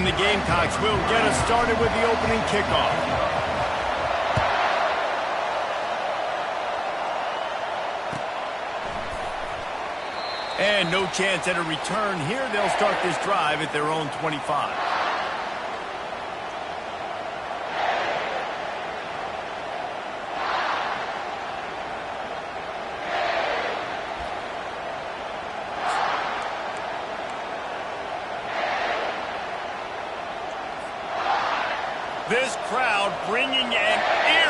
And the Gamecocks will get us started with the opening kickoff. And no chance at a return here. They'll start this drive at their own 25. This crowd bringing an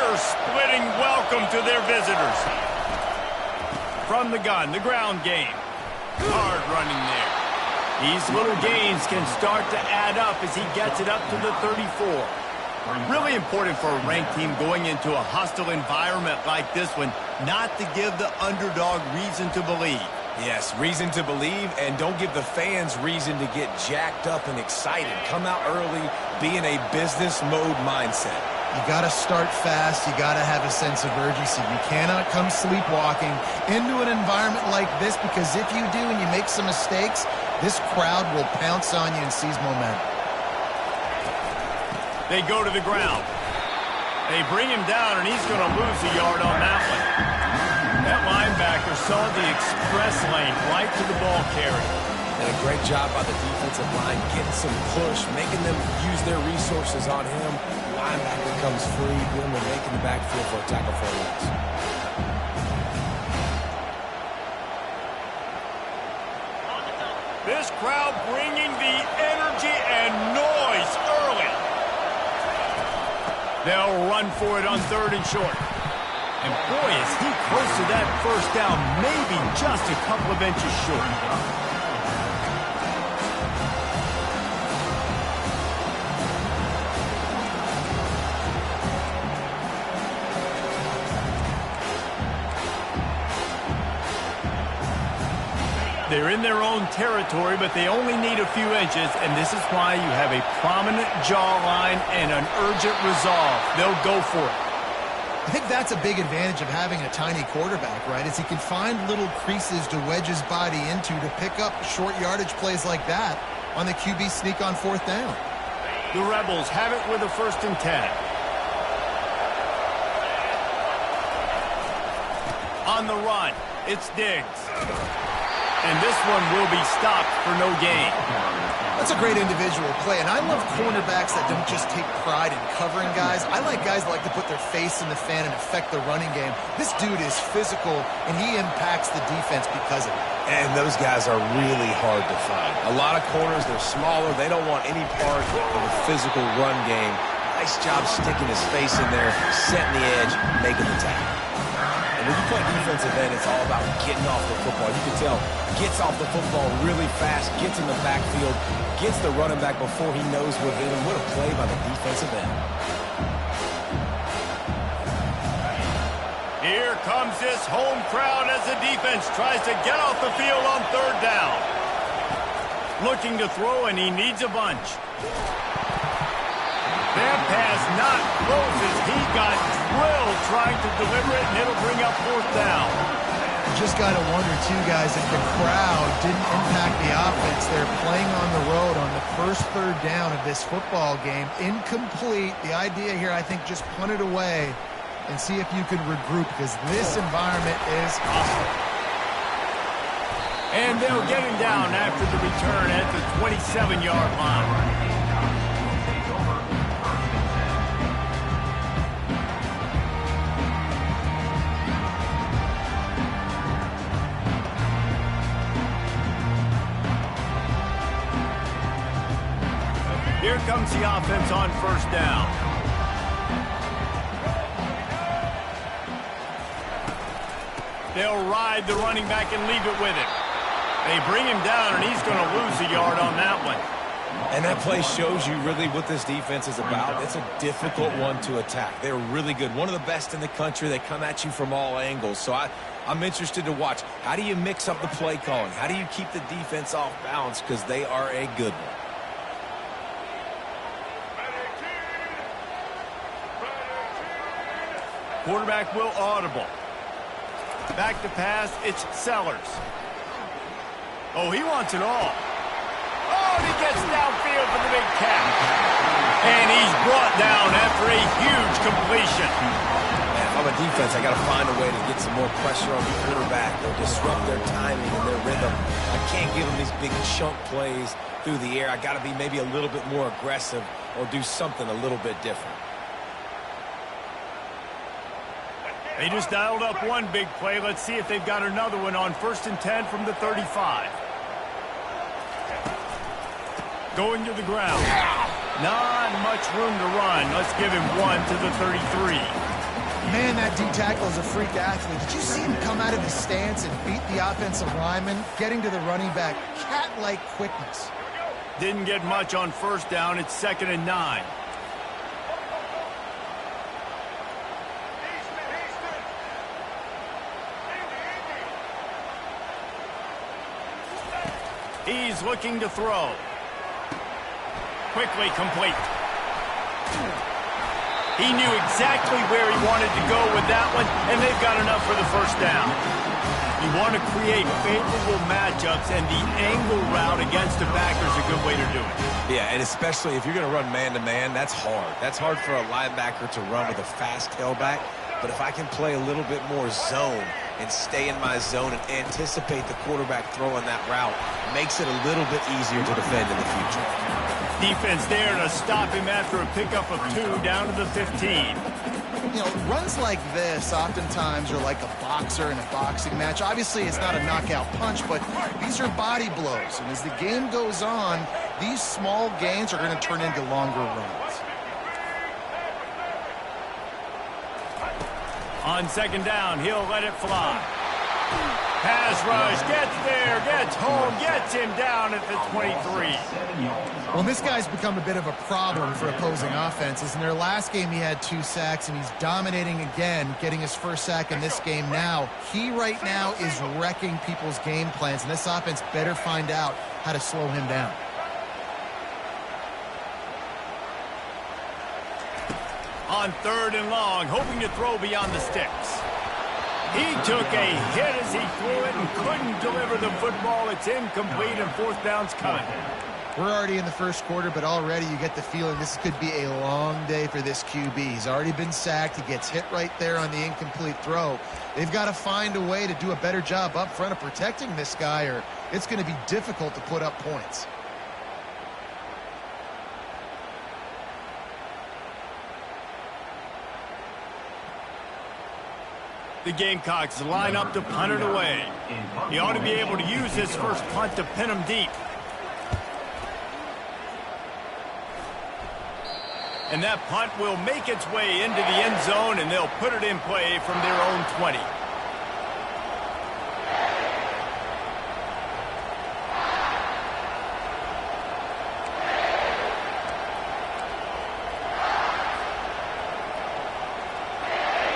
ear-splitting welcome to their visitors. From the gun, the ground game. Hard running there. These little gains can start to add up as he gets it up to the 34. Really important for a ranked team going into a hostile environment like this one, not to give the underdog reason to believe. Yes, reason to believe, and don't give the fans reason to get jacked up and excited. Come out early, be in a business mode mindset. You got to start fast. You got to have a sense of urgency. You cannot come sleepwalking into an environment like this, because if you do and you make some mistakes, this crowd will pounce on you and seize momentum. They go to the ground. They bring him down, and he's going to lose a yard on that one. That linebacker saw the express lane right to the ball carrier. And a great job by the defensive line, getting some push, making them use their resources on him. Linebacker comes free, then we're making the backfield for a tackle for a loss. This crowd bringing the energy and noise early. They'll run for it on 3rd and short. And boy, is he close to that first down, maybe just a couple of inches short. They're in their own territory, but they only need a few inches, and this is why you have a prominent jawline and an urgent resolve. They'll go for it. I think that's a big advantage of having a tiny quarterback, right? Is he can find little creases to wedge his body into to pick up short yardage plays like that on the QB sneak on 4th down. The Rebels have it with a 1st and 10. On the run, it's Diggs. And this one will be stopped for no gain. That's a great individual play, and I love cornerbacks that don't just take pride in covering guys. I like guys that like to put their face in the fan and affect the running game. This dude is physical, and he impacts the defense because of it. And those guys are really hard to find. A lot of corners, they're smaller. They don't want any part of a physical run game. Nice job sticking his face in there, setting the edge, making the tackle. When you play defensive end, it's all about getting off the football. You can tell, gets off the football really fast, gets in the backfield, gets the running back before he knows what's in him. What a play by the defensive end. Here comes this home crowd as the defense tries to get off the field on 3rd down. Looking to throw, and he needs a bunch. That pass not close as he got drilled trying to deliver it, and it'll bring up 4th down. Just got to wonder, too, guys, if the crowd didn't impact the offense. They're playing on the road on the first 3rd down of this football game. Incomplete. The idea here, I think, just punt it away and see if you could regroup, because this environment is hostile. And they'll get him down after the return at the 27-yard line. Here comes the offense on 1st down. They'll ride the running back and leave it with him. They bring him down, and he's going to lose a yard on that one. And that play shows you really what this defense is about. It's a difficult one to attack. They're really good. One of the best in the country. They come at you from all angles. So I'm interested to watch. How do you mix up the play calling? How do you keep the defense off balance? Because they are a good one. Quarterback will audible. Back to pass, it's Sellers. Oh, he wants it all. Oh, and he gets downfield. downfield for the big catch. And he's brought down after a huge completion. If I'm a defense, I got to find a way to get some more pressure on the quarterback or disrupt their timing and their rhythm. I can't give them these big chunk plays through the air. I got to be maybe a little bit more aggressive or do something a little bit different. They just dialed up one big play. Let's see if they've got another one on 1st and 10 from the 35. Going to the ground. Not much room to run. Let's give him one to the 33. Man, that D-tackle is a freak athlete. Did you see him come out of his stance and beat the offensive lineman, getting to the running back? Cat-like quickness. Didn't get much on 1st down. It's 2nd and 9. He's looking to throw. Quickly complete. He knew exactly where he wanted to go with that one, and they've got enough for the 1st down. You want to create favorable matchups, and the angle route against a backer is a good way to do it. Yeah, and especially if you're going to run man-to-man, that's hard. That's hard for a linebacker to run with a fast tailback. But if I can play a little bit more zone and stay in my zone and anticipate the quarterback throwing that route, makes it a little bit easier to defend in the future. Defense there to stop him after a pickup of 2 down to the 15. You know, runs like this oftentimes are like a boxer in a boxing match. Obviously, it's not a knockout punch, but these are body blows. And as the game goes on, these small gains are going to turn into longer runs. On 2nd down, he'll let it fly. Pass rush, gets there, gets home, gets him down at the 23. Well, this guy's become a bit of a problem for opposing offenses. In their last game, he had 2 sacks, and he's dominating again, getting his 1st sack in this game now. He right now is wrecking people's game plans, and this offense better find out how to slow him down. On 3rd and long, hoping to throw beyond the sticks. He took a hit as he threw it and couldn't deliver the football. It's incomplete, and 4th down's coming. We're already in the 1st quarter, but already you get the feeling this could be a long day for this QB. He's already been sacked. He gets hit right there on the incomplete throw. They've got to find a way to do a better job up front of protecting this guy, or it's going to be difficult to put up points. The Gamecocks line up to punt it away. He ought to be able to use his 1st punt to pin him deep. And that punt will make its way into the end zone, and they'll put it in play from their own 20.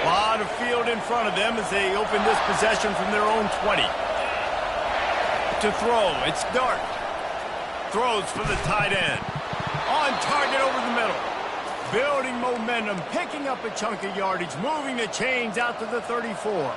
Lot of field in front of them as they open this possession from their own 20. To throw, it's Dart. Throws for the tight end. On target over the middle. Building momentum, picking up a chunk of yardage, moving the chains out to the 34.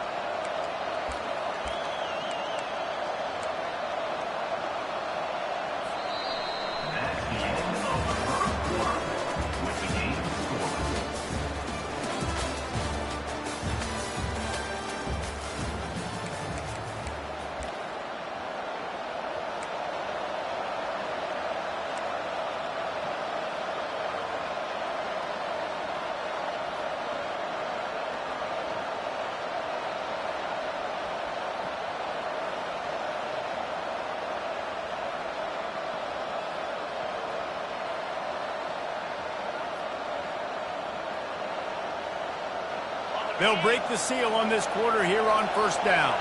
They'll break the seal on this quarter here on 1st down.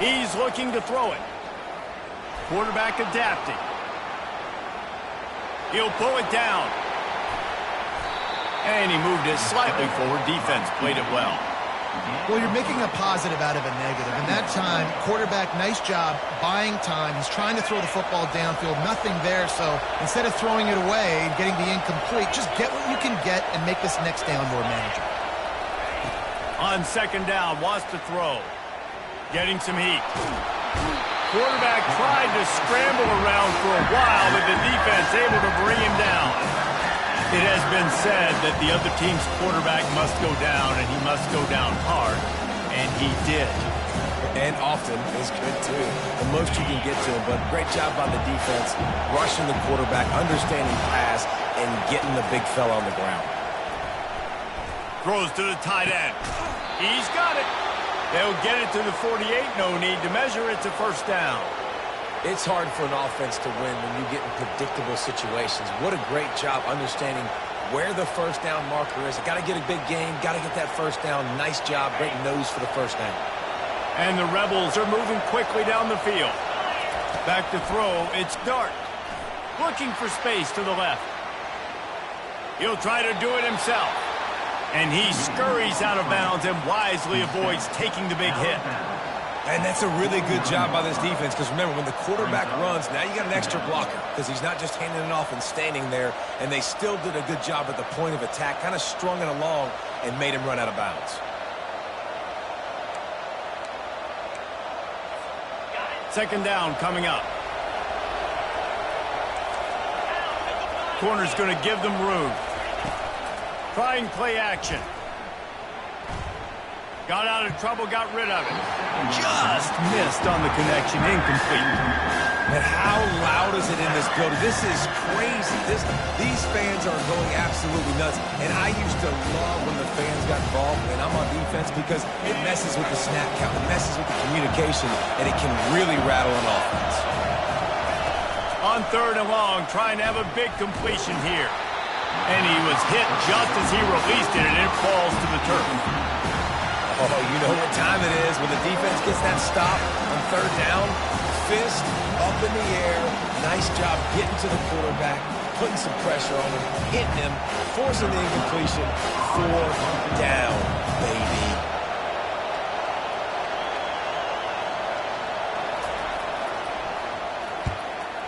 He's looking to throw it. Quarterback adapting. He'll pull it down. And he moved it slightly forward. Defense played it well. Well, you're making a positive out of a negative. And that time, quarterback, nice job buying time. He's trying to throw the football downfield. Nothing there. So instead of throwing it away and getting the incomplete, just get what you can get and make this next down more manageable. On 2nd down, wants to throw. Getting some heat. Quarterback tried to scramble around for a while, but the defense able to bring him down. It has been said that the other team's quarterback must go down, and he must go down hard, and he did. And often is good, too. The most you can get to him, but great job by the defense, rushing the quarterback, understanding pass, and getting the big fella on the ground. Throws to the tight end. He's got it. They'll get it to the 48. No need to measure. It's a first down. It's hard for an offense to win when you get in predictable situations. What a great job understanding where the first down marker is. Got to get a big game. Got to get that first down. Nice job. Great nose for the first down. And the Rebels are moving quickly down the field. Back to throw. It's Dart. Looking for space to the left. He'll try to do it himself. And he scurries out of bounds and wisely avoids taking the big hit. And that's a really good job by this defense, because remember, when the quarterback runs, now you got an extra blocker, because he's not just handing it off and standing there, and they still did a good job at the point of attack, kind of strung it along and made him run out of bounds. Second down coming up. Corner's going to give them room. Trying play action. Got out of trouble, got rid of it. Just missed on the connection, incomplete. And how loud is it in this building? This is crazy. These fans are going absolutely nuts. And I used to love when the fans got involved, and I'm on defense, because it messes with the snap count, it messes with the communication, and it can really rattle an offense. On third and long, trying to have a big completion here. And he was hit just as he released it, and it falls to the turf. Oh, you know what time it is when the defense gets that stop on third down. Fist up in the air. Nice job getting to the quarterback, putting some pressure on him, hitting him, forcing the incompletion. 4 down, baby.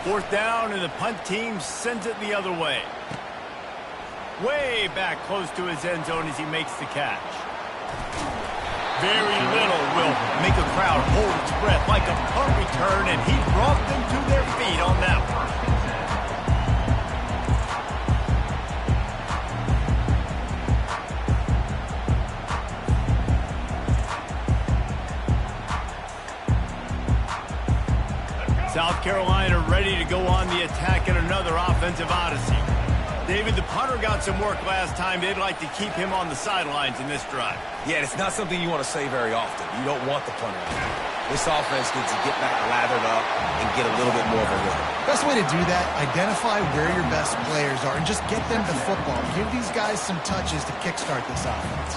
Fourth down, and the punt team sends it the other way. Way back close to his end zone as he makes the catch. Very little will make a crowd hold its breath like a punt return, and he brought them to their feet on that one. South Carolina ready to go on the attack in another offensive odyssey. David, the punter got some work last time. They'd like to keep him on the sidelines in this drive. Yeah, it's not something you want to say very often. You don't want the punter. This offense needs to get back lathered up and get a little bit more of a rhythm. Best way to do that, identify where your best players are and just get them the football. Give these guys some touches to kickstart this offense.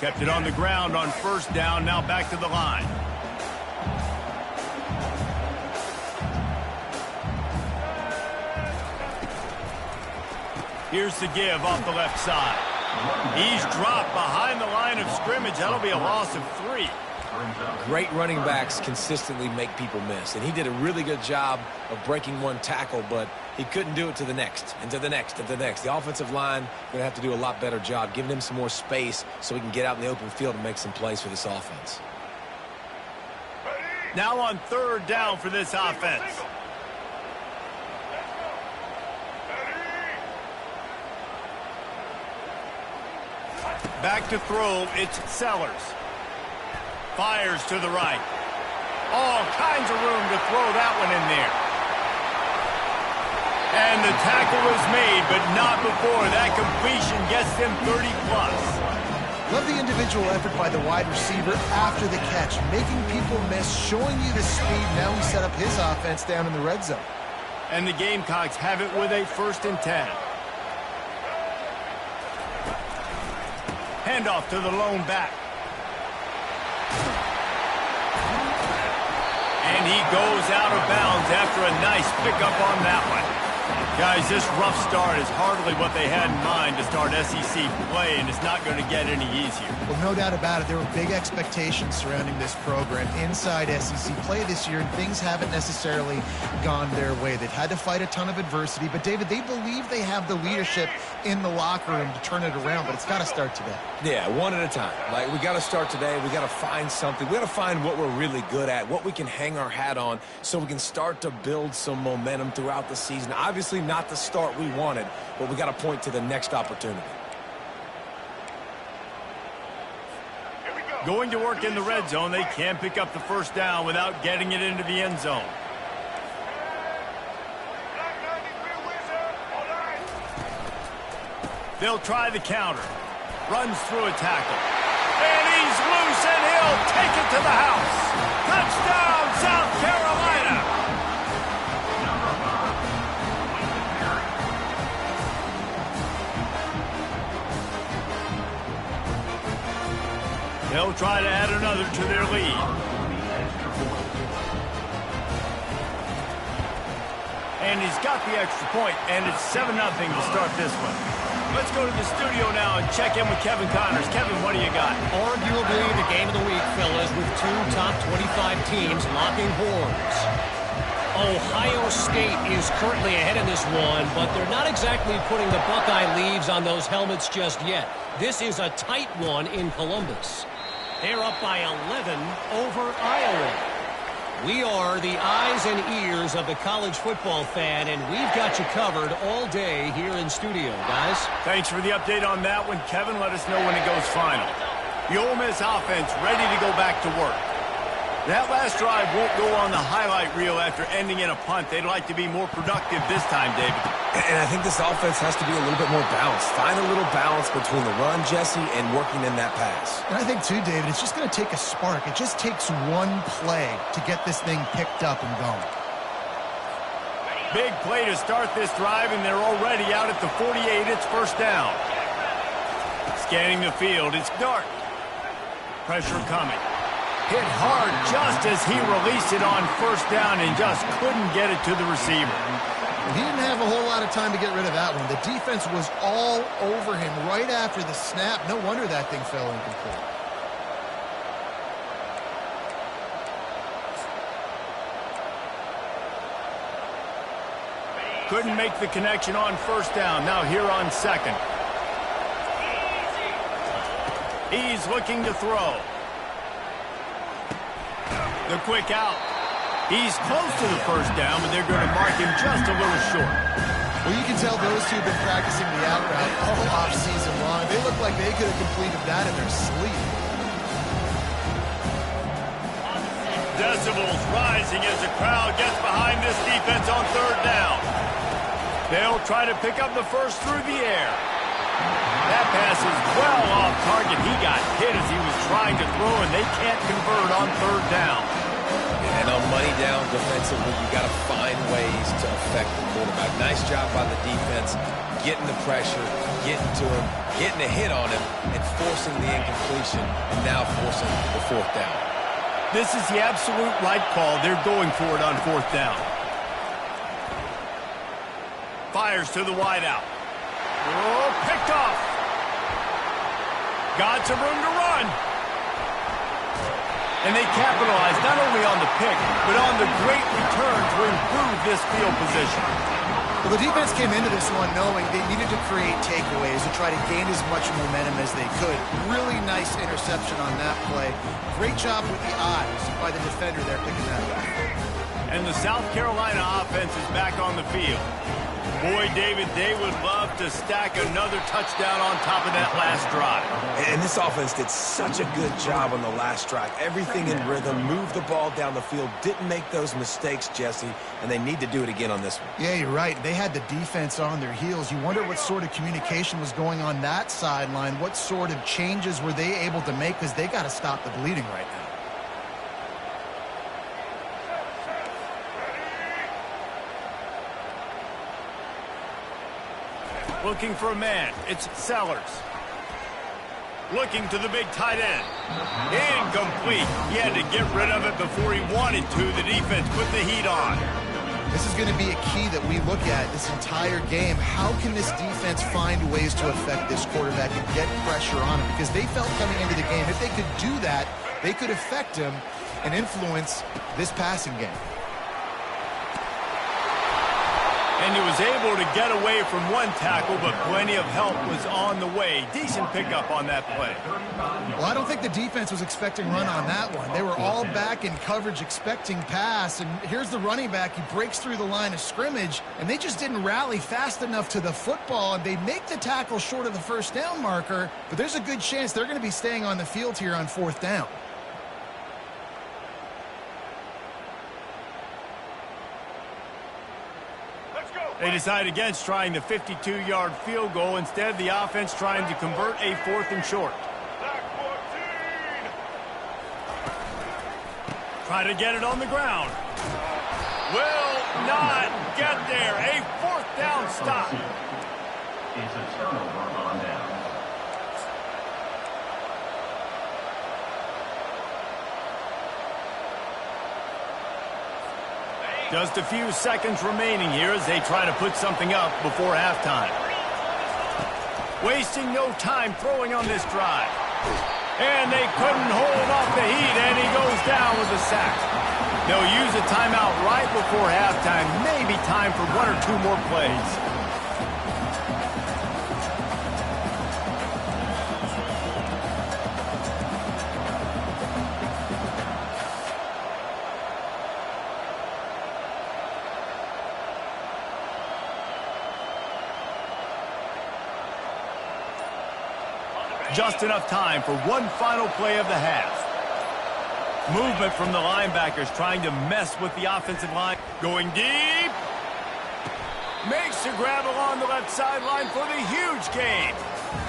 Kept it on the ground on first down, now back to the line. Here's the give off the left side. He's dropped behind the line of scrimmage. That'll be a loss of 3. Great running backs consistently make people miss, and he did a really good job of breaking one tackle, but he couldn't do it to the next, and to the next, and to the next. The offensive line going to have to do a lot better job, giving him some more space so he can get out in the open field and make some plays for this offense. Now on third down for this offense. Back to throw, it's Sellers. Fires to the right. All kinds of room to throw that one in there. And the tackle is made, but not before that completion gets them 30-plus. Love the individual effort by the wide receiver after the catch, making people miss, showing you the speed. Now he set up his offense down in the red zone. And the Gamecocks have it with a 1st and 10. Handoff to the lone back. And he goes out of bounds after a nice pickup on that one. Guys, this rough start is hardly what they had in mind to start SEC play, and it's not going to get any easier. Well, no doubt about it. There were big expectations surrounding this program inside SEC play this year, and things haven't necessarily gone their way. They've had to fight a ton of adversity, but, David, they believe they have the leadership in the locker room to turn it around, but it's got to start today. Yeah, one at a time. Like, we got to start today. We got to find something. We got to find what we're really good at, what we can hang our hat on so we can start to build some momentum throughout the season. Obviously, not the start we wanted, but we got to point to the next opportunity. Going to work in the red zone, they can't pick up the first down without getting it into the end zone. They'll try the counter. Runs through a tackle. And he's loose, and he'll take it to the house. Touchdown, South Carolina! They'll try to add another to their lead. And he's got the extra point, and it's 7-0 to start this one. Let's go to the studio now and check in with Kevin Connors. Kevin, what do you got? Arguably the game of the week, fellas, with two top 25 teams locking horns. Ohio State is currently ahead in this one, but they're not exactly putting the Buckeye leaves on those helmets just yet. This is a tight one in Columbus. They're up by 11 over Iowa. We are the eyes and ears of the college football fan, and we've got you covered all day here in studio, guys. Thanks for the update on that one, Kevin. Let us know when it goes final. The Ole Miss offense ready to go back to work. That last drive won't go on the highlight reel after ending in a punt. They'd like to be more productive this time, David. And I think this offense has to be a little bit more balanced. Find a little balance between the run, Jesse, and working in that pass. And I think, too, David, it's just going to take a spark. It just takes one play to get this thing picked up and going. Big play to start this drive, and they're already out at the 48. It's first down. Scanning the field, it's Dart. Pressure coming. Hit hard just as he released it on first down and just couldn't get it to the receiver. He didn't have a whole lot of time to get rid of that one. The defense was all over him right after the snap. No wonder that thing fell incomplete. Couldn't make the connection on first down. Now here on second. He's looking to throw. The quick out. He's close to the first down, but they're going to mark him just a little short. Well, you can tell those two have been practicing the out route all off-season long. They look like they could have completed that in their sleep. Decibels rising as the crowd gets behind this defense on third down. They'll try to pick up the first through the air. That pass is well off target. He got hit as he was trying to throw, and they can't convert on third down. And on money down defensively, you got to find ways to affect the quarterback. Nice job by the defense, getting the pressure, getting to him, getting a hit on him, and forcing the incompletion, and now forcing the fourth down. This is the absolute right call. They're going for it on fourth down. Fires to the wideout. Oh, picked off. Got some room to run. And they capitalized not only on the pick, but on the great return to improve this field position. Well, the defense came into this one knowing they needed to create takeaways to try to gain as much momentum as they could. Really nice interception on that play. Great job with the eyes by the defender there picking that up. And the South Carolina offense is back on the field. Boy, David, they would love to stack another touchdown on top of that last drive. And this offense did such a good job on the last drive. Everything in rhythm, moved the ball down the field, didn't make those mistakes, Jesse, and they need to do it again on this one. Yeah, you're right. They had the defense on their heels. You wonder what sort of communication was going on that sideline. What sort of changes were they able to make, because they got to stop the bleeding right now. Looking for a man. It's Sellers. Looking to the big tight end. Incomplete. He had to get rid of it before he wanted to. The defense put the heat on. This is going to be a key that we look at this entire game. How can this defense find ways to affect this quarterback and get pressure on him? Because they felt coming into the game, if they could do that, they could affect him and influence this passing game. And he was able to get away from one tackle, but plenty of help was on the way. Decent pickup on that play. Well, I don't think the defense was expecting run on that one. They were all back in coverage expecting pass, and here's the running back. He breaks through the line of scrimmage, and they just didn't rally fast enough to the football, and they make the tackle short of the first down marker, but there's a good chance they're going to be staying on the field here on 4th down. They decide against trying the 52-yard field goal. Instead, the offense trying to convert a 4th and short. Try to get it on the ground. Will not get there. A 4th down stop. It's a turnover on down. Just a few seconds remaining here as they try to put something up before halftime. Wasting no time throwing on this drive. And they couldn't hold off the heat, and he goes down with a sack. They'll use a timeout right before halftime. Maybe time for 1 or 2 more plays. Just enough time for one final play of the half. Movement from the linebackers trying to mess with the offensive line. Going deep. Makes the grab along the left sideline for the huge gain.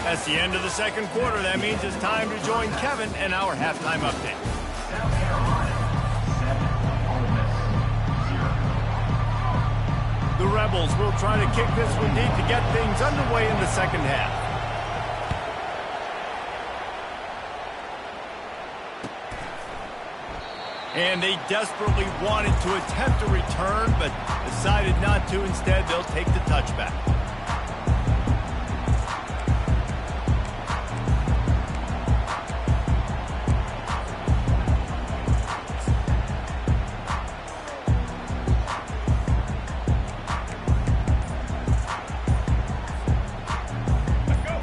That's the end of the second quarter. That means it's time to join Kevin and our halftime update. South Carolina 7, Ole Miss 0. The Rebels will try to kick this one deep to get things underway in the second half. And they desperately wanted to attempt a return, but decided not to. Instead, they'll take the touchback.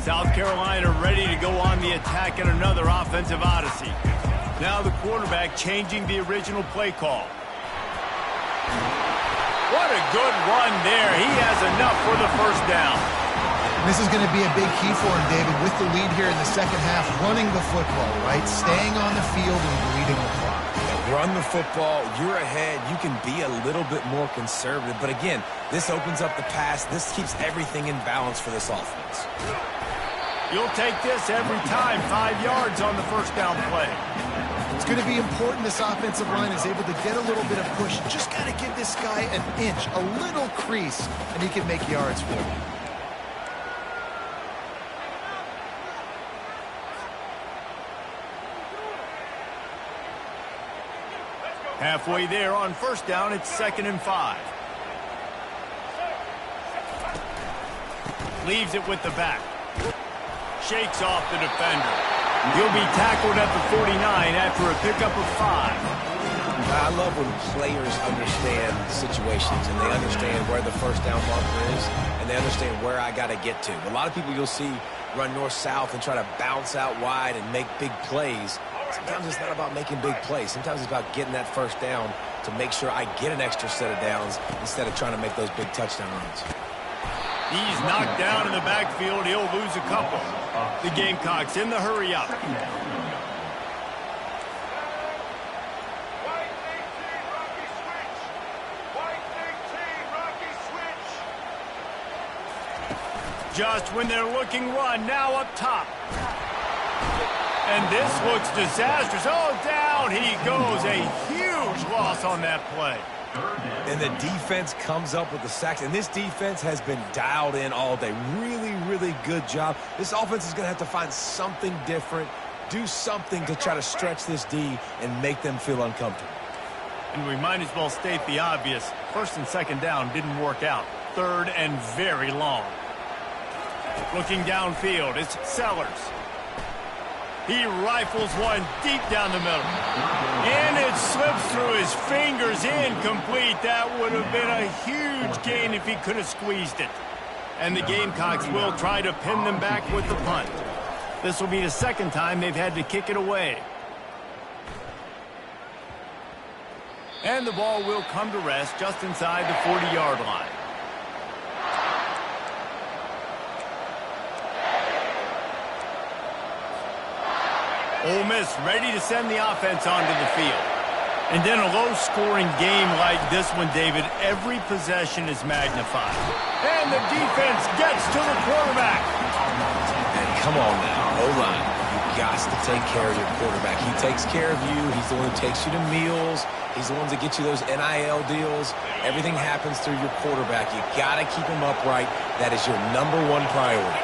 South Carolina ready to go on the attack in another offensive odyssey. Now the quarterback changing the original play call. What a good run there. He has enough for the first down. This is going to be a big key for him, David, with the lead here in the second half, running the football, right? Staying on the field and bleeding the clock. Yeah, run the football. You're ahead. You can be a little bit more conservative. But again, this opens up the pass. This keeps everything in balance for this offense. You'll take this every time. 5 yards on the first down play. It's going to be important this offensive line is able to get a little bit of push. Just got to give this guy an inch, a little crease, and he can make yards for you. Halfway there on first down, it's 2nd and 5. Leaves it with the back. Shakes off the defender. He'll be tackled at the 49 after a pickup of 5. I love when players understand situations and they understand where the first down marker is and they understand where I got to get to. A lot of people you'll see run north-south and try to bounce out wide and make big plays. Sometimes it's not about making big plays. Sometimes it's about getting that first down to make sure I get an extra set of downs instead of trying to make those big touchdown runs. He's knocked down in the backfield. He'll lose a couple. The Gamecocks in the hurry up. Just when they're looking run, now up top. And this looks disastrous. Oh, down he goes. A huge loss on that play. And the defense comes up with the sacks. And this defense has been dialed in all day. Really, really good job. This offense is going to have to find something different, do something to try to stretch this D and make them feel uncomfortable. And we might as well state the obvious. First and second down didn't work out. Third and very long. Looking downfield, it's Sellers. He rifles one deep down the middle. And it slips through his fingers, incomplete. That would have been a huge gain if he could have squeezed it. And the Gamecocks will try to pin them back with the punt. This will be the second time they've had to kick it away. And the ball will come to rest just inside the 40-yard line. Ole Miss ready to send the offense onto the field. And in a low-scoring game like this one, David, every possession is magnified. And the defense gets to the quarterback. And come on now, O-line. You've got to take care of your quarterback. He takes care of you. He's the one who takes you to meals. He's the one that gets you those NIL deals. Everything happens through your quarterback. You got to keep him upright. That is your #1 priority.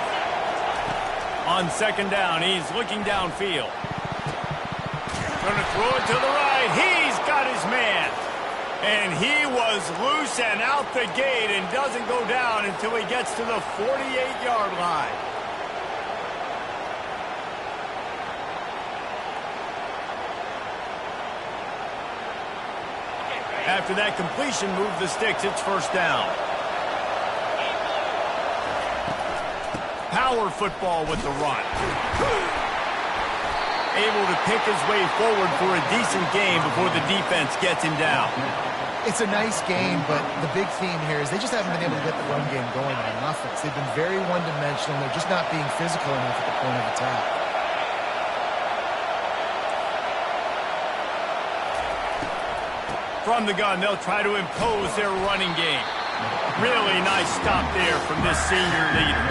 On second down, he's looking downfield. Going to throw it to the right. He's got his man. And he was loose and out the gate and doesn't go down until he gets to the 48-yard line. After that completion, move the sticks. It's first down. Power football with the run. Able to pick his way forward for a decent game before the defense gets him down. It's a nice game, but the big theme here is they just haven't been able to get the run game going on offense. They've been very one-dimensional. They're just not being physical enough at the point of attack. From the gun, they'll try to impose their running game. Really nice stop there from this senior leader.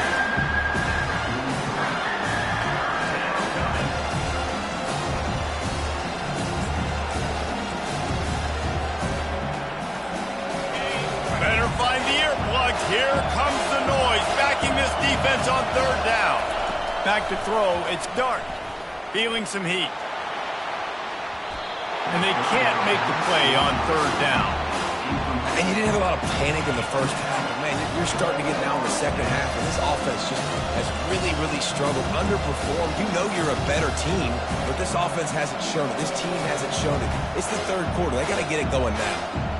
Here comes the noise, backing this defense on third down. Back to throw, it's Dart, feeling some heat. And they can't make the play on third down. And you didn't have a lot of panic in the first half. But man, you're starting to get now in the second half, and this offense just has really struggled, underperformed. You know you're a better team, but this offense hasn't shown it. This team hasn't shown it. It's the third quarter. They got to get it going now.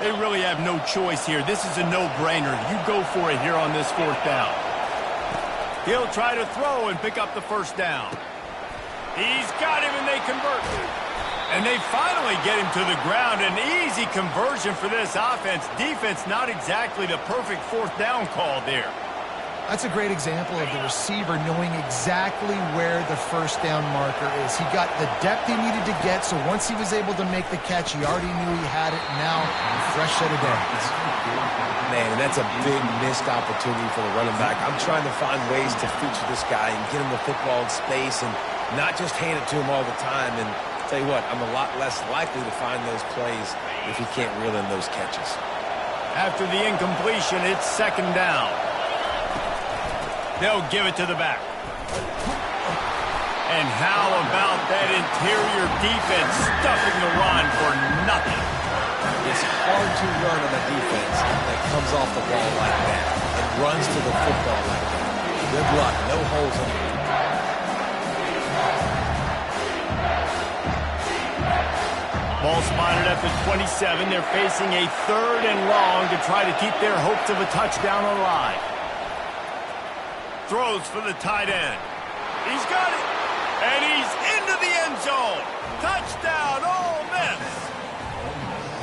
They really have no choice here. This is a no-brainer. You go for it here on this fourth down. He'll try to throw and pick up the first down. He's got him, and they convert. And they finally get him to the ground. An easy conversion for this offense. Defense, not exactly the perfect fourth down call there. That's a great example of the receiver knowing exactly where the first down marker is. He got the depth he needed to get, so once he was able to make the catch, he already knew he had it. Now, a fresh set of downs. Man, that's a big missed opportunity for the running back. I'm trying to find ways to feature this guy and get him the football in space and not just hand it to him all the time. And I'll tell you what, I'm a lot less likely to find those plays if he can't reel in those catches. After the incompletion, it's second down. They'll give it to the back. And how about that interior defense stuffing the run for nothing? It's hard to run on a defense that comes off the ball like that and runs to the football like that. Good luck. No holes in it. Ball spotted at the 27. They're facing a third and long to try to keep their hopes of a touchdown alive. Throws for the tight end. He's got it. And he's into the end zone. Touchdown, Ole Miss.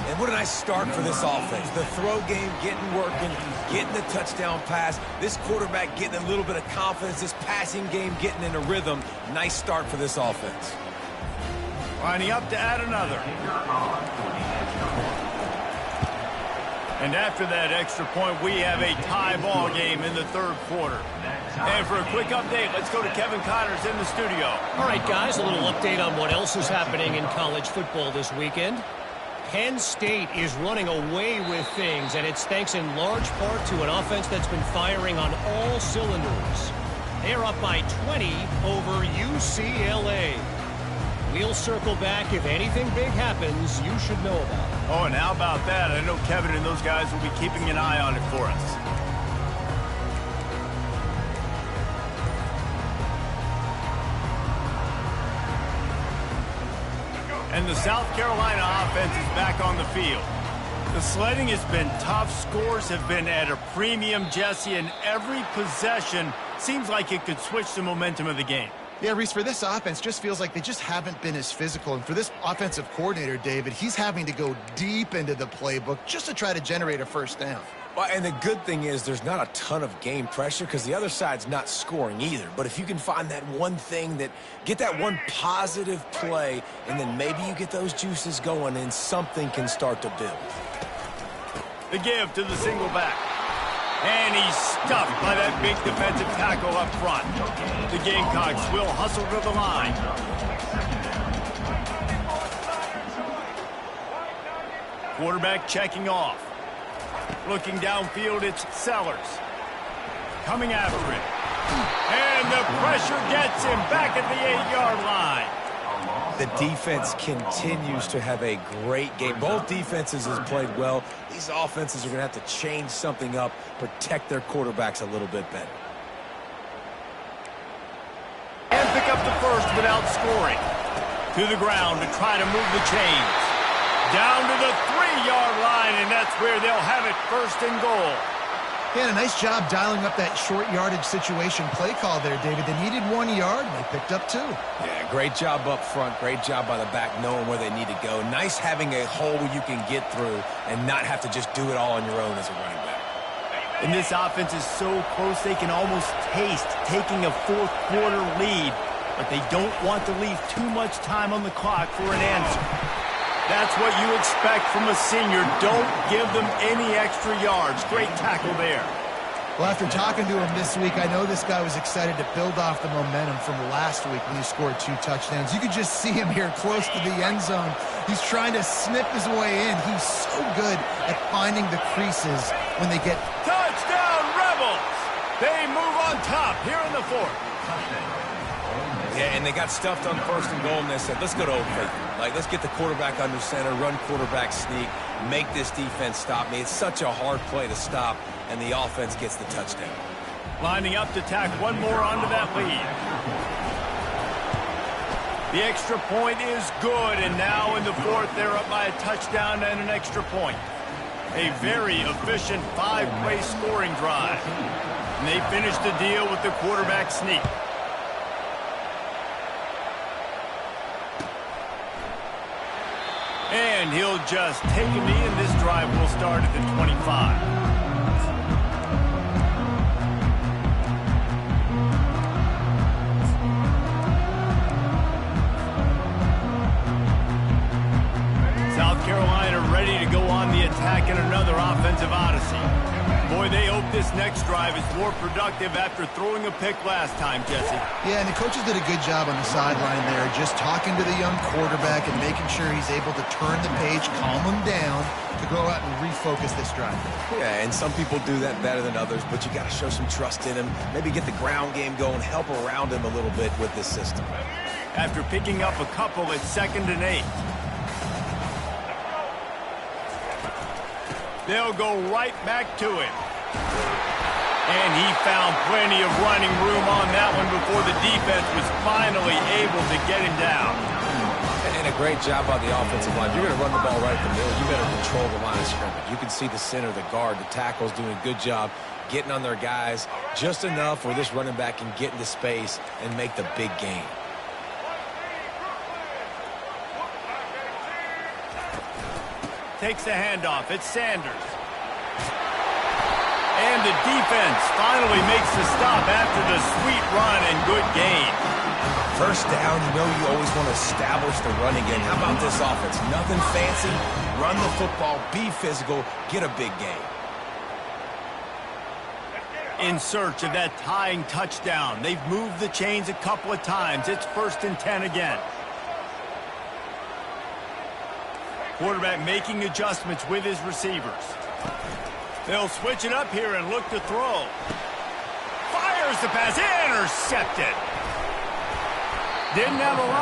And what a nice start for this offense. The throw game getting working, getting the touchdown pass. This quarterback getting a little bit of confidence. This passing game getting in a rhythm. Nice start for this offense. Lining up to add another. And after that extra point, we have a tie ball game in the third quarter. And for a quick update, let's go to Kevin Connors in the studio. All right, guys, a little update on what else is happening in college football this weekend. Penn State is running away with things, and it's thanks in large part to an offense that's been firing on all cylinders. They're up by 20 over UCLA. We'll circle back. If anything big happens, you should know about it. Oh, and how about that? I know Kevin and those guys will be keeping an eye on it for us. And the South Carolina offense is back on the field. The sledding has been tough. Scores have been at a premium, Jesse, and every possession seems like it could switch the momentum of the game. Yeah, Reese, for this offense, just feels like they just haven't been as physical. And for this offensive coordinator, David, he's having to go deep into the playbook just to try to generate a first down. Well, and the good thing is there's not a ton of game pressure because the other side's not scoring either. But if you can find that one thing get that one positive play, and then maybe you get those juices going and something can start to build. The give to the single back. And he's stuffed by that big defensive tackle up front. The Gamecocks will hustle to the line. Quarterback checking off. Looking downfield, it's Sellers. Coming after it. And the pressure gets him back at the 8-yard line. The defense continues to have a great game. Both defenses have played well. These offenses are going to have to change something up, protect their quarterbacks a little bit better. And pick up the first without scoring. To the ground to try to move the chains. Down to the 3-yard line, and that's where they'll have it, first and goal. Yeah, a nice job dialing up that short yardage situation play call there, David. They needed 1 yard, and they picked up 2. Yeah, great job up front. Great job by the back knowing where they need to go. Nice having a hole you can get through and not have to just do it all on your own as a running back. And this offense is so close they can almost taste taking a fourth-quarter lead, but they don't want to leave too much time on the clock for an answer. That's what you expect from a senior. Don't give them any extra yards. Great tackle there. Well, after talking to him this week, I know this guy was excited to build off the momentum from last week when he scored 2 touchdowns. You could just see him here close to the end zone. He's trying to snip his way in. He's so good at finding the creases when they get... Touchdown, Rebels! They move on top here in the 4th. Yeah, and they got stuffed on first and goal, and they said, let's go to Old Faithful. Like, let's get the quarterback under center, run quarterback sneak, make this defense stop me. It's such a hard play to stop, and the offense gets the touchdown. Lining up to tack one more onto that lead. The extra point is good, and now in the 4th, they're up by a touchdown and an extra point. A very efficient 5-play scoring drive. And they finish the deal with the quarterback sneak. And he'll just take a knee, and this drive will start at the 25. South Carolina ready to go on the attack in another offensive odyssey. Boy, they hope this next drive is more productive after throwing a pick last time, Jesse. Yeah, and the coaches did a good job on the sideline there, just talking to the young quarterback and making sure he's able to turn the page, calm him down, to go out and refocus this drive. Yeah, and some people do that better than others, but you got to show some trust in him. Maybe get the ground game going, help around him a little bit with this system. After picking up a couple at 2nd and 8. They'll go right back to him. And he found plenty of running room on that one before the defense was finally able to get him down. And a great job by the offensive line. You're going to run the ball right at the middle. You better control the line of scrimmage. You can see the center, the guard, the tackle's doing a good job getting on their guys just enough where this running back can get into space and make the big game. Takes the handoff. It's Sanders. And the defense finally makes the stop after the sweet run and good gain. First down, you know you always want to establish the run again. How about this offense? Nothing fancy. Run the football, be physical, get a big gain. In search of that tying touchdown. They've moved the chains a couple of times. It's 1st and 10 again. Quarterback making adjustments with his receivers. They'll switch it up here and look to throw. Fires the pass. Intercepted. Didn't have a lot.